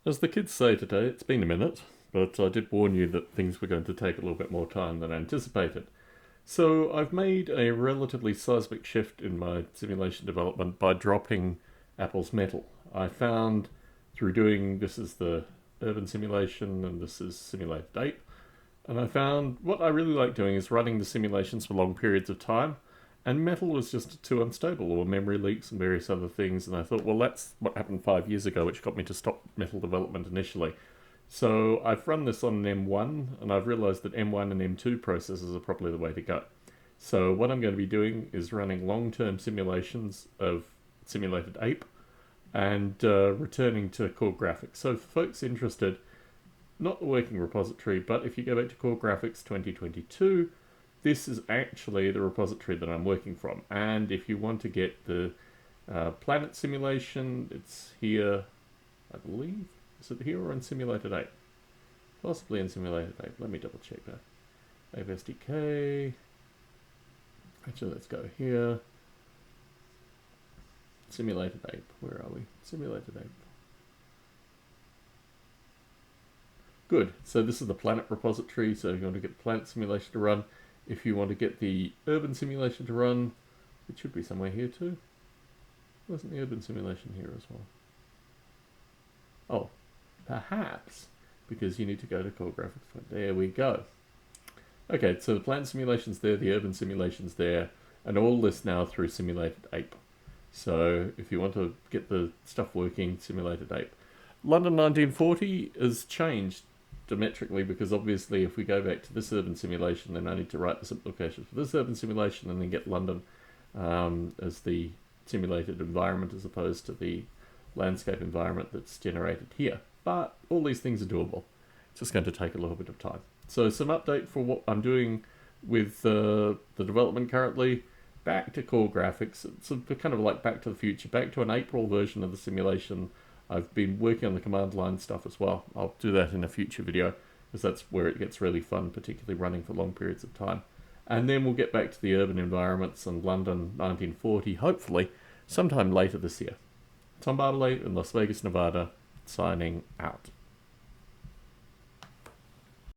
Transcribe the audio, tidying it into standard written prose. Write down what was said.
As the kids say today, it's been a minute, but I did warn you that things were going to take a little bit more time than anticipated. So I've made a relatively seismic shift in my simulation development by dropping Apple's Metal. I found through doing this is the urban simulation and this is simulated ape, and I found what I really like doing is running the simulations for long periods of time. And Metal was just too unstable, or memory leaks and various other things. And I thought, well, that's what happened 5 years ago, which got me to stop Metal development initially. So I've run this on an M1, and I've realized that M1 and M2 processors are probably the way to go. So what I'm going to be doing is running long-term simulations of simulated ape and returning to core graphics. So for folks interested, not the working repository, but if you go back to core graphics 2022, this is actually the repository that I'm working from. And if you want to get the planet simulation, it's here, I believe. Is it here or in Simulated 8? Possibly in Simulated 8. Let me double check that. Ape SDK. Actually, let's go here. Simulated Ape. Where are we? Simulated Ape. Good. So this is the planet repository. So if you want to get the planet simulation to run, if you want to get the urban simulation to run, it should be somewhere here too. Wasn't the urban simulation here as well? Oh, perhaps, because you need to go to core graphics. There we go. Okay, so the planet simulation's there, the urban simulation's there, and all this now through Simulated Ape. So if you want to get the stuff working, Simulated Ape. London 1940 has changed diametrically because obviously if we go back to this urban simulation, then I need to write the simplifications for this urban simulation and then get London as the simulated environment as opposed to the landscape environment that's generated here. But all these things are doable. It's just going to take a little bit of time. So some update for what I'm doing with the development currently. Back to core graphics. It's kind of like Back to the Future, back to an April version of the simulation. I've been working on the command line stuff as well. I'll do that in a future video because that's where it gets really fun, particularly running for long periods of time. And then we'll get back to the urban environments and London 1940, hopefully, sometime later this year. Tom Bartlett in Las Vegas, Nevada, signing out.